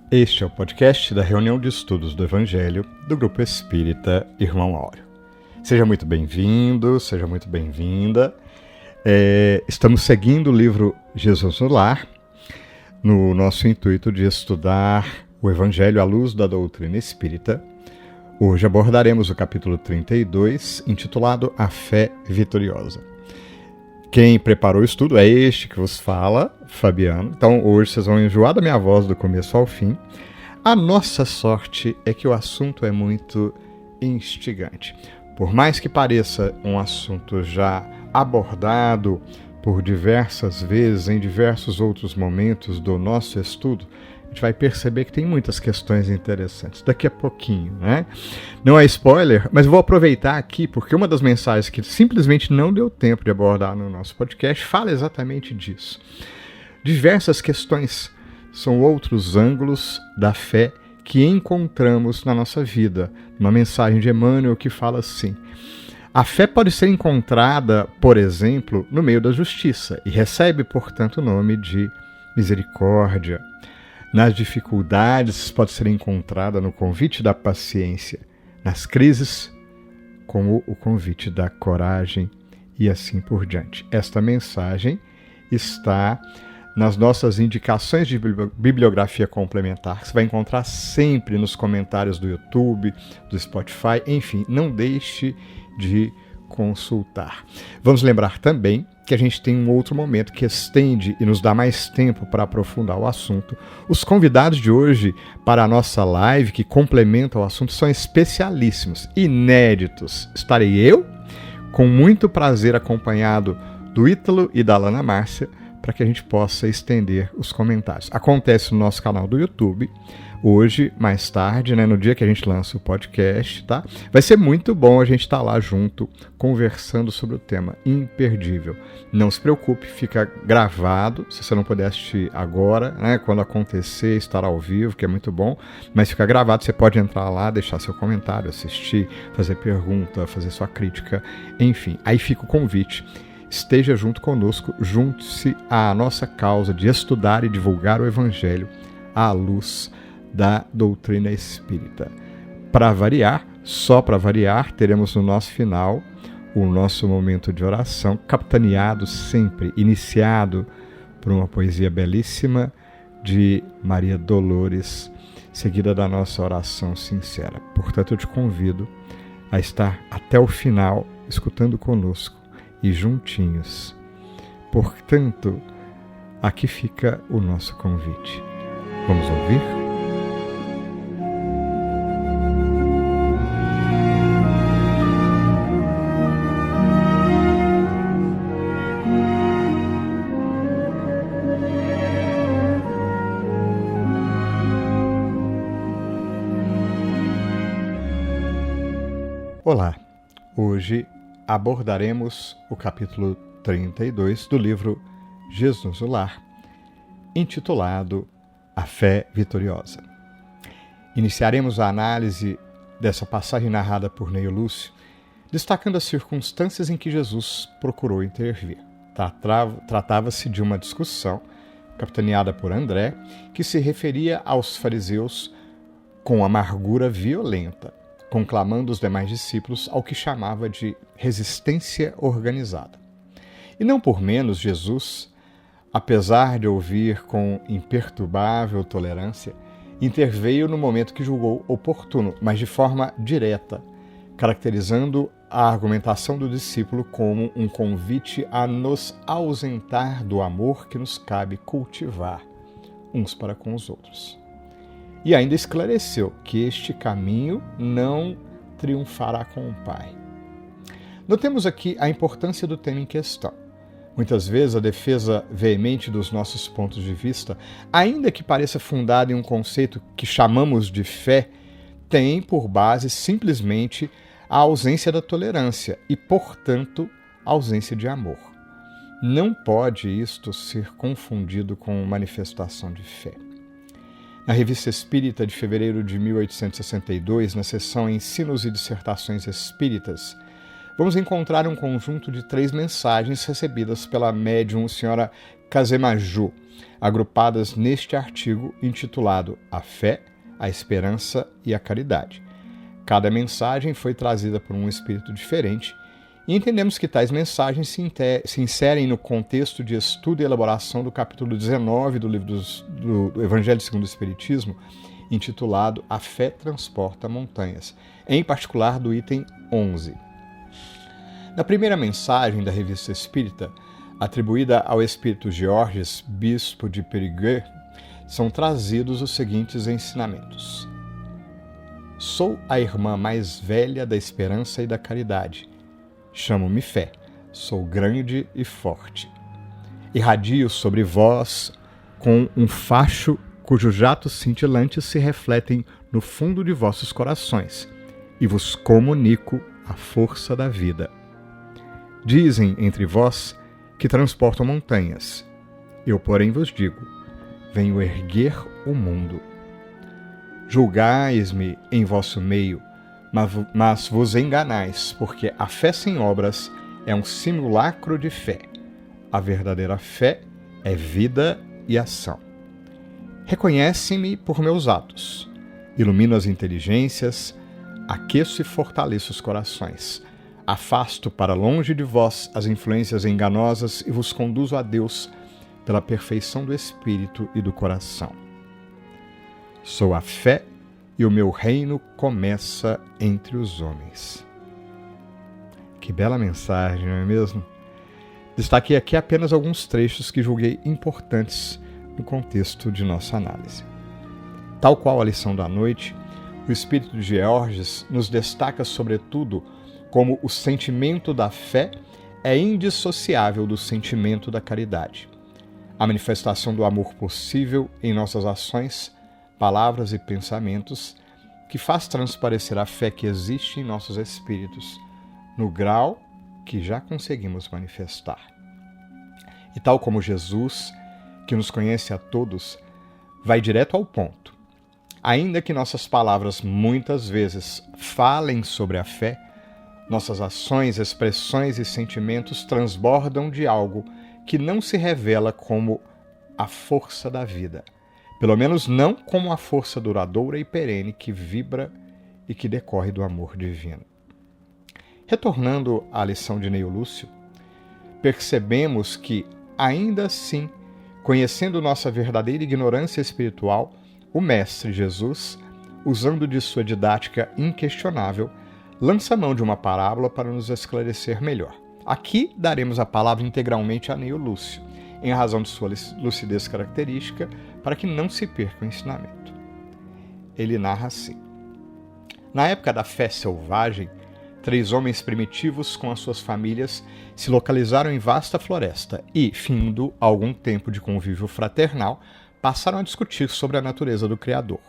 Este é o podcast da reunião de estudos do Evangelho do Grupo Espírita Irmão Áureo. Seja muito bem-vindo, seja muito bem-vinda. Estamos seguindo o livro Jesus no Lar, no nosso intuito de estudar o Evangelho à luz da doutrina espírita. Hoje abordaremos o capítulo 32, intitulado A Fé Vitoriosa. Quem preparou o estudo é este que vos fala, Fabiano. Então hoje vocês vão enjoar da minha voz do começo ao fim. A nossa sorte é que o assunto é muito instigante. Por mais que pareça um assunto já abordado por diversas vezes, em diversos outros momentos do nosso estudo, a gente vai perceber que tem muitas questões interessantes. Daqui a pouquinho, né? Não é spoiler, mas vou aproveitar aqui, porque uma das mensagens que simplesmente não deu tempo de abordar no nosso podcast fala exatamente disso. Diversas questões são outros ângulos da fé que encontramos na nossa vida. Uma mensagem de Emmanuel que fala assim: a fé pode ser encontrada, por exemplo, no meio da justiça e recebe, portanto, o nome de misericórdia. Nas dificuldades pode ser encontrada no convite da paciência, nas crises como o convite da coragem e assim por diante. Esta mensagem está nas nossas indicações de bibliografia complementar, que você vai encontrar sempre nos comentários do YouTube, do Spotify, enfim, não deixe de consultar. Vamos lembrar também que a gente tem um outro momento que estende e nos dá mais tempo para aprofundar o assunto. Os convidados de hoje para a nossa live, que complementam o assunto, são especialíssimos, inéditos. Estarei eu, com muito prazer, acompanhado do Ítalo e da Alana Márcia, para que a gente possa estender os comentários. Acontece no nosso canal do YouTube, hoje, mais tarde, né, no dia que a gente lança o podcast, tá? Vai ser muito bom a gente estar lá junto, conversando sobre o tema imperdível. Não se preocupe, fica gravado, se você não puder assistir agora, né, quando acontecer, estará ao vivo, que é muito bom, mas fica gravado, você pode entrar lá, deixar seu comentário, assistir, fazer pergunta, fazer sua crítica, enfim, aí fica o convite. Esteja junto conosco, junte-se à nossa causa de estudar e divulgar o Evangelho à luz da doutrina espírita. Para variar, só para variar, teremos no nosso final o nosso momento de oração, capitaneado sempre, iniciado por uma poesia belíssima de Maria Dolores, seguida da nossa oração sincera. Portanto, eu te convido a estar até o final, escutando conosco e juntinhos. Portanto, aqui fica o nosso convite. Vamos ouvir? Olá, hoje abordaremos o capítulo 32 do livro Jesus no Lar, intitulado A Fé Vitoriosa. Iniciaremos a análise dessa passagem narrada por Neio Lúcio, destacando as circunstâncias em que Jesus procurou intervir. Tratava-se de uma discussão, capitaneada por André, que se referia aos fariseus com amargura violenta, conclamando os demais discípulos ao que chamava de resistência organizada. E não por menos Jesus, apesar de ouvir com imperturbável tolerância, interveio no momento que julgou oportuno, mas de forma direta, caracterizando a argumentação do discípulo como um convite a nos ausentar do amor que nos cabe cultivar uns para com os outros. E ainda esclareceu que este caminho não triunfará com o Pai. Notemos aqui a importância do tema em questão. Muitas vezes a defesa veemente dos nossos pontos de vista, ainda que pareça fundada em um conceito que chamamos de fé, tem por base simplesmente a ausência da tolerância e, portanto, a ausência de amor. Não pode isto ser confundido com manifestação de fé. Na Revista Espírita de fevereiro de 1862, na seção Ensinos e Dissertações Espíritas, vamos encontrar um conjunto de 3 mensagens recebidas pela médium senhora Kazemaju, agrupadas neste artigo intitulado A Fé, a Esperança e a Caridade. Cada mensagem foi trazida por um espírito diferente e entendemos que tais mensagens se inserem no contexto de estudo e elaboração do capítulo 19 do livro do Evangelho segundo o Espiritismo, intitulado A Fé Transporta Montanhas, em particular do item 11. Na primeira mensagem da Revista Espírita, atribuída ao espírito Georges, bispo de Périgueux, são trazidos os seguintes ensinamentos. Sou a irmã mais velha da esperança e da caridade. Chamo-me Fé, sou grande e forte. Irradio sobre vós com um facho cujos jatos cintilantes se refletem no fundo de vossos corações, e vos comunico a força da vida. Dizem entre vós que transportam montanhas. Eu, porém, vos digo, venho erguer o mundo. Julgais-me em vosso meio, mas vos enganais, porque a fé sem obras é um simulacro de fé. A verdadeira fé é vida e ação. Reconhece-me por meus atos. Ilumino as inteligências, aqueço e fortaleço os corações. Afasto para longe de vós as influências enganosas e vos conduzo a Deus pela perfeição do espírito e do coração. Sou a fé e o meu reino começa entre os homens. Que bela mensagem, não é mesmo? Destaquei aqui apenas alguns trechos que julguei importantes no contexto de nossa análise. Tal qual a lição da noite, o espírito de Georges nos destaca sobretudo como o sentimento da fé é indissociável do sentimento da caridade. A manifestação do amor possível em nossas ações, palavras e pensamentos, que faz transparecer a fé que existe em nossos espíritos, no grau que já conseguimos manifestar. E tal como Jesus, que nos conhece a todos, vai direto ao ponto. Ainda que nossas palavras muitas vezes falem sobre a fé, nossas ações, expressões e sentimentos transbordam de algo que não se revela como a força da vida. Pelo menos não como a força duradoura e perene que vibra e que decorre do amor divino. Retornando à lição de Neio Lúcio, percebemos que, ainda assim, conhecendo nossa verdadeira ignorância espiritual, o Mestre Jesus, usando de sua didática inquestionável, lança mão de uma parábola para nos esclarecer melhor. Aqui daremos a palavra integralmente a Neio Lúcio, em razão de sua lucidez característica, para que não se perca o ensinamento. Ele narra assim. Na época da fé selvagem, 3 homens primitivos com as suas famílias se localizaram em vasta floresta e, findo algum tempo de convívio fraternal, passaram a discutir sobre a natureza do Criador.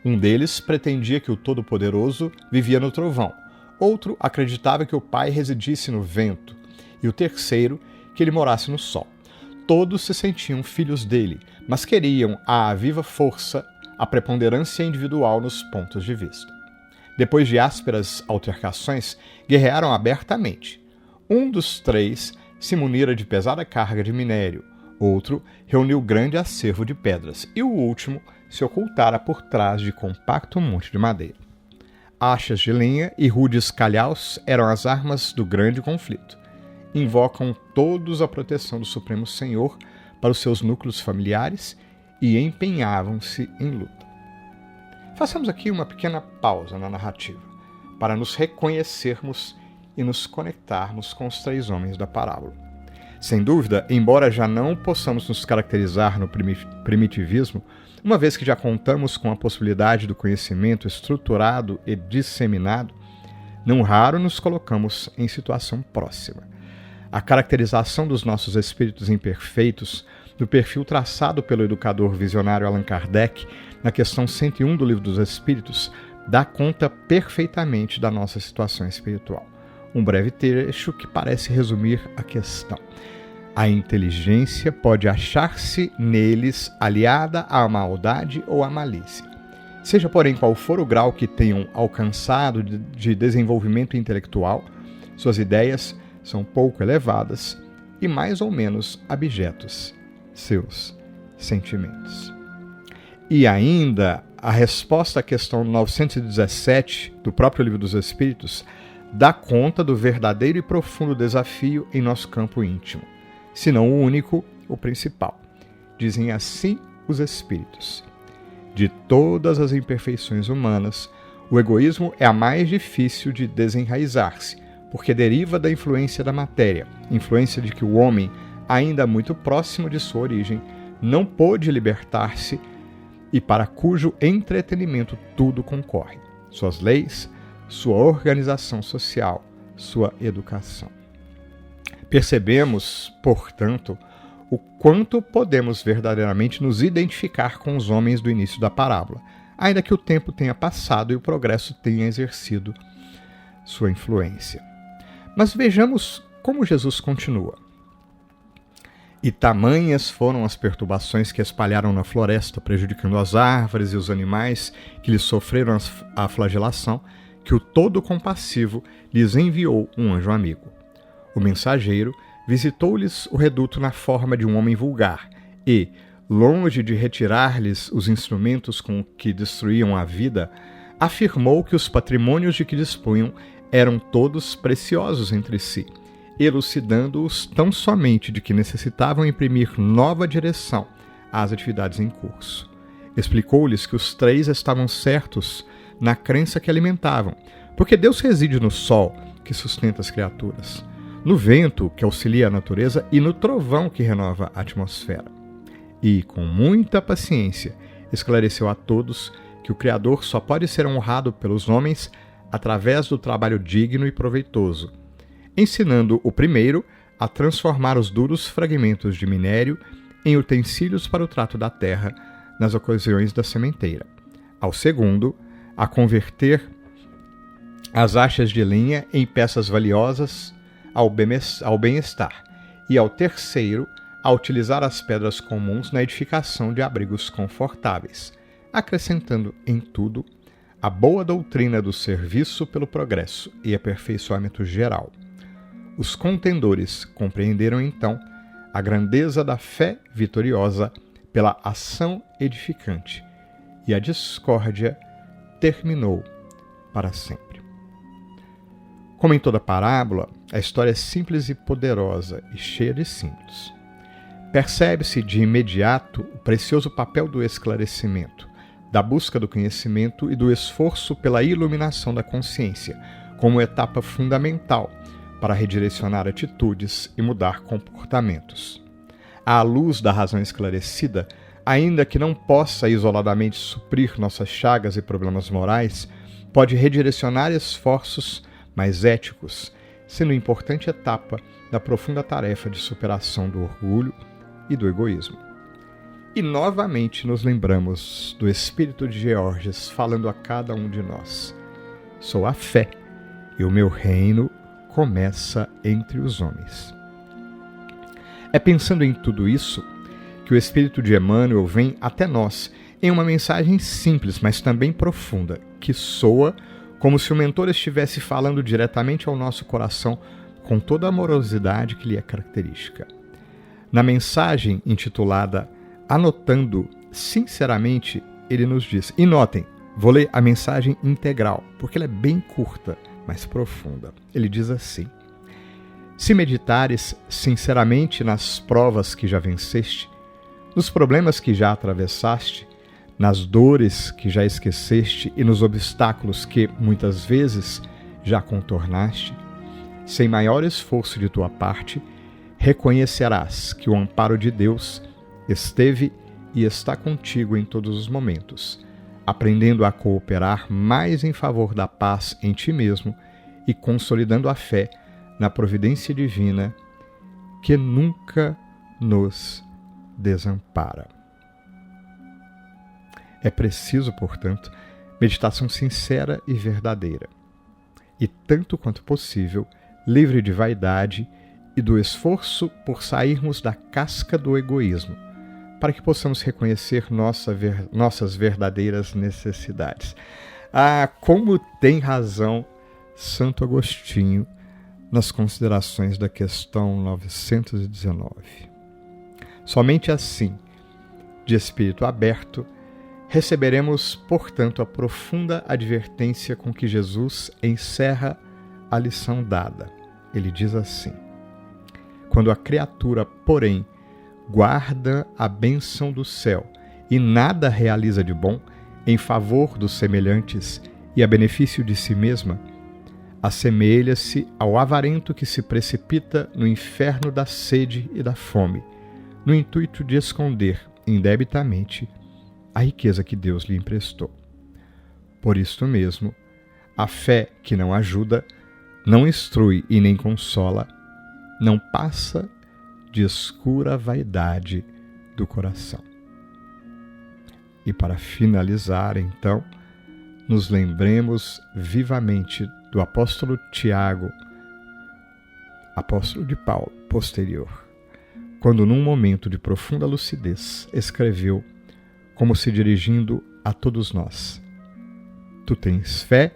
Um deles pretendia que o Todo-Poderoso vivia no trovão, outro acreditava que o Pai residisse no vento, e o terceiro que ele morasse no sol. Todos se sentiam filhos dele, mas queriam, à viva força, a preponderância individual nos pontos de vista. Depois de ásperas altercações, guerrearam abertamente. Um dos 3 se munira de pesada carga de minério, outro reuniu grande acervo de pedras, e o último se ocultara por trás de compacto monte de madeira. Achas de lenha e rudes calhaus eram as armas do grande conflito. Invocam todos a proteção do Supremo Senhor para os seus núcleos familiares e empenhavam-se em luta. Façamos aqui uma pequena pausa na narrativa, para nos reconhecermos e nos conectarmos com os 3 homens da parábola. Sem dúvida, embora já não possamos nos caracterizar no primitivismo, uma vez que já contamos com a possibilidade do conhecimento estruturado e disseminado, não raro nos colocamos em situação próxima. A caracterização dos nossos espíritos imperfeitos, do perfil traçado pelo educador visionário Allan Kardec, na questão 101 do Livro dos Espíritos, dá conta perfeitamente da nossa situação espiritual. Um breve trecho que parece resumir a questão. A inteligência pode achar-se neles aliada à maldade ou à malícia. Seja, porém, qual for o grau que tenham alcançado de desenvolvimento intelectual, Suas ideias são pouco elevadas e mais ou menos abjetos seus sentimentos. E ainda, a resposta à questão 917 do próprio Livro dos Espíritos dá conta do verdadeiro e profundo desafio em nosso campo íntimo, se não o único, o principal. Dizem assim os Espíritos: de todas as imperfeições humanas, o egoísmo é a mais difícil de desenraizar-se, porque deriva da influência da matéria, influência de que o homem, ainda muito próximo de sua origem, não pôde libertar-se e para cujo entretenimento tudo concorre: suas leis, sua organização social, sua educação. Percebemos, portanto, o quanto podemos verdadeiramente nos identificar com os homens do início da parábola, ainda que o tempo tenha passado e o progresso tenha exercido sua influência. Mas vejamos como Jesus continua. E tamanhas foram as perturbações que espalharam na floresta, prejudicando as árvores e os animais que lhes sofreram a flagelação, que o todo compassivo lhes enviou um anjo amigo. O mensageiro visitou-lhes o reduto na forma de um homem vulgar e, longe de retirar-lhes os instrumentos com que destruíam a vida, afirmou que os patrimônios de que dispunham eram todos preciosos entre si, elucidando-os tão somente de que necessitavam imprimir nova direção às atividades em curso. Explicou-lhes que os três estavam certos na crença que alimentavam, porque Deus reside no sol, que sustenta as criaturas, no vento, que auxilia a natureza, e no trovão, que renova a atmosfera. E, com muita paciência, esclareceu a todos que o Criador só pode ser honrado pelos homens através do trabalho digno e proveitoso, ensinando o primeiro a transformar os duros fragmentos de minério em utensílios para o trato da terra nas ocasiões da sementeira, ao segundo a converter as achas de linha em peças valiosas ao bem-estar, e ao terceiro a utilizar as pedras comuns na edificação de abrigos confortáveis, acrescentando em tudo a boa doutrina do serviço pelo progresso e aperfeiçoamento geral. Os contendores compreenderam então a grandeza da fé vitoriosa pela ação edificante, e a discórdia terminou para sempre. Como em toda parábola, a história é simples e poderosa e cheia de símbolos. Percebe-se de imediato o precioso papel do esclarecimento, da busca do conhecimento e do esforço pela iluminação da consciência, como etapa fundamental para redirecionar atitudes e mudar comportamentos. À luz da razão esclarecida, ainda que não possa isoladamente suprir nossas chagas e problemas morais, pode redirecionar esforços mais éticos, sendo importante etapa da profunda tarefa de superação do orgulho e do egoísmo. E novamente nos lembramos do Espírito de Georges falando a cada um de nós: sou a fé, e o meu reino começa entre os homens. É pensando em tudo isso que o Espírito de Emmanuel vem até nós em uma mensagem simples, mas também profunda, que soa como se o mentor estivesse falando diretamente ao nosso coração com toda a amorosidade que lhe é característica. Na mensagem intitulada Anotando Sinceramente, ele nos diz, e notem, vou ler a mensagem integral, porque ela é bem curta, mas profunda. Ele diz assim: se meditares sinceramente nas provas que já venceste, nos problemas que já atravessaste, nas dores que já esqueceste e nos obstáculos que, muitas vezes, já contornaste, sem maior esforço de tua parte, reconhecerás que o amparo de Deus esteve e está contigo em todos os momentos, aprendendo a cooperar mais em favor da paz em ti mesmo e consolidando a fé na providência divina que nunca nos desampara. É preciso, portanto, meditação sincera e verdadeira, e tanto quanto possível, livre de vaidade e do esforço por sairmos da casca do egoísmo, para que possamos reconhecer nossas verdadeiras necessidades. Ah, como tem razão Santo Agostinho nas considerações da questão 919. Somente assim, de espírito aberto, receberemos, portanto, a profunda advertência com que Jesus encerra a lição dada. Ele diz assim: quando a criatura, porém, guarda a bênção do céu e nada realiza de bom em favor dos semelhantes e a benefício de si mesma, assemelha-se ao avarento que se precipita no inferno da sede e da fome, no intuito de esconder indebitamente a riqueza que Deus lhe emprestou. Por isto mesmo, a fé que não ajuda, não instrui e nem consola, não passa de escura vaidade do coração. E para finalizar, então, nos lembremos vivamente do apóstolo Tiago, apóstolo de Paulo, posterior, quando num momento de profunda lucidez escreveu, como se dirigindo a todos nós: tu tens fé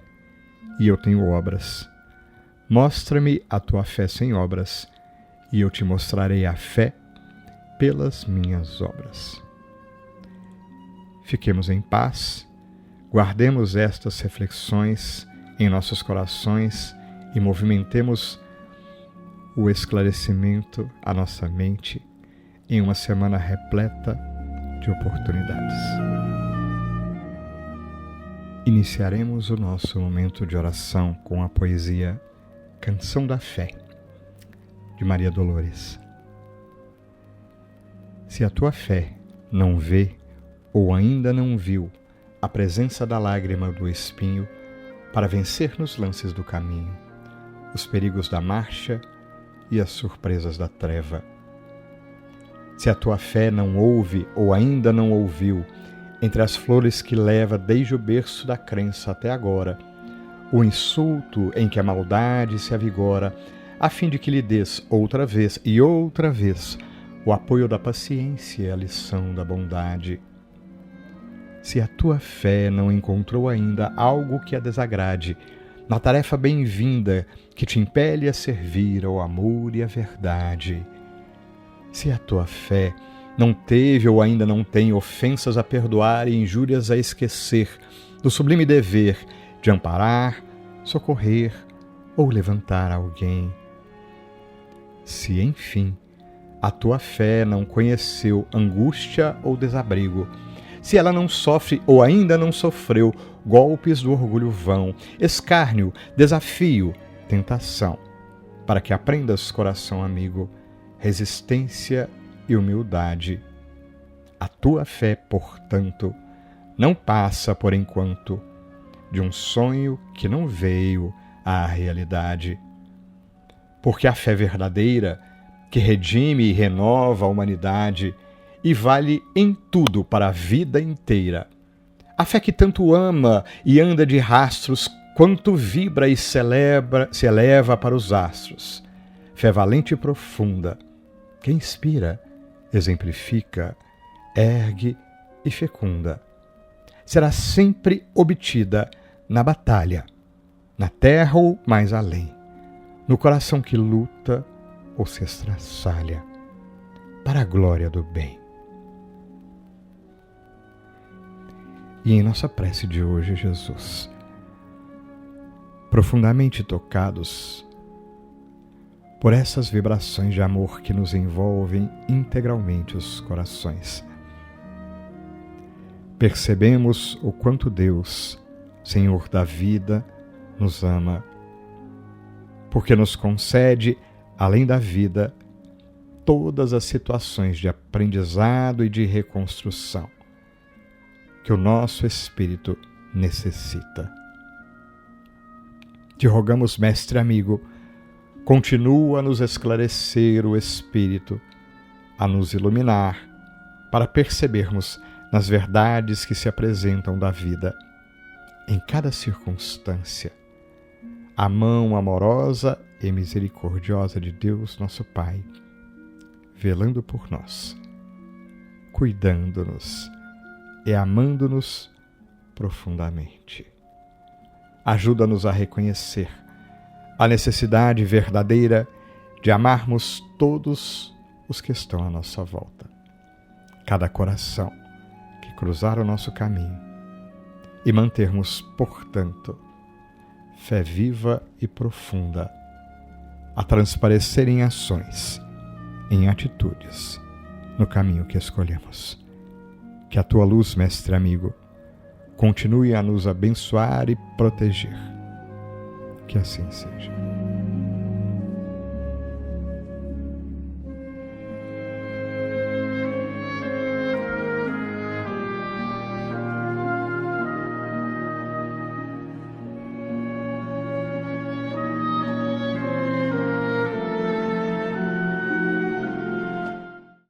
e eu tenho obras. Mostra-me a tua fé sem obras, e eu te mostrarei a fé pelas minhas obras. Fiquemos em paz, guardemos estas reflexões em nossos corações e movimentemos o esclarecimento à nossa mente em uma semana repleta de oportunidades. Iniciaremos o nosso momento de oração com a poesia Canção da Fé, de Maria Dolores. Se a tua fé não vê ou ainda não viu a presença da lágrima do espinho para vencer nos lances do caminho, os perigos da marcha e as surpresas da treva. Se a tua fé não ouve ou ainda não ouviu, entre as flores que leva desde o berço da crença até agora, o insulto em que a maldade se avigora, a fim de que lhe des outra vez e outra vez o apoio da paciência e a lição da bondade. Se a tua fé não encontrou ainda algo que a desagrade, na tarefa bem-vinda que te impele a servir ao amor e à verdade. Se a tua fé não teve ou ainda não tem ofensas a perdoar e injúrias a esquecer, do sublime dever de amparar, socorrer ou levantar alguém. Se, enfim, a tua fé não conheceu angústia ou desabrigo, se ela não sofre ou ainda não sofreu golpes do orgulho vão, escárnio, desafio, tentação, para que aprendas, coração amigo, resistência e humildade. A tua fé, portanto, não passa por enquanto de um sonho que não veio à realidade. Porque a fé verdadeira, que redime e renova a humanidade e vale em tudo para a vida inteira. A fé que tanto ama e anda de rastros, quanto vibra e se eleva para os astros. Fé valente e profunda, que inspira, exemplifica, ergue e fecunda. Será sempre obtida na batalha, na terra ou mais além, no coração que luta ou se estraçalha, para a glória do bem. E em nossa prece de hoje, Jesus, profundamente tocados por essas vibrações de amor que nos envolvem integralmente os corações, percebemos o quanto Deus, Senhor da vida, nos ama, porque nos concede, além da vida, todas as situações de aprendizado e de reconstrução que o nosso espírito necessita. Te rogamos, mestre amigo, continua a nos esclarecer o espírito, a nos iluminar, para percebermos nas verdades que se apresentam da vida, em cada circunstância, a mão amorosa e misericordiosa de Deus, nosso Pai, velando por nós, cuidando-nos e amando-nos profundamente. Ajuda-nos a reconhecer a necessidade verdadeira de amarmos todos os que estão à nossa volta, cada coração que cruzar o nosso caminho, e mantermos, portanto, fé viva e profunda a transparecer em ações, em atitudes, no caminho que escolhemos. Que a tua luz, mestre amigo, continue a nos abençoar e proteger. Que assim seja.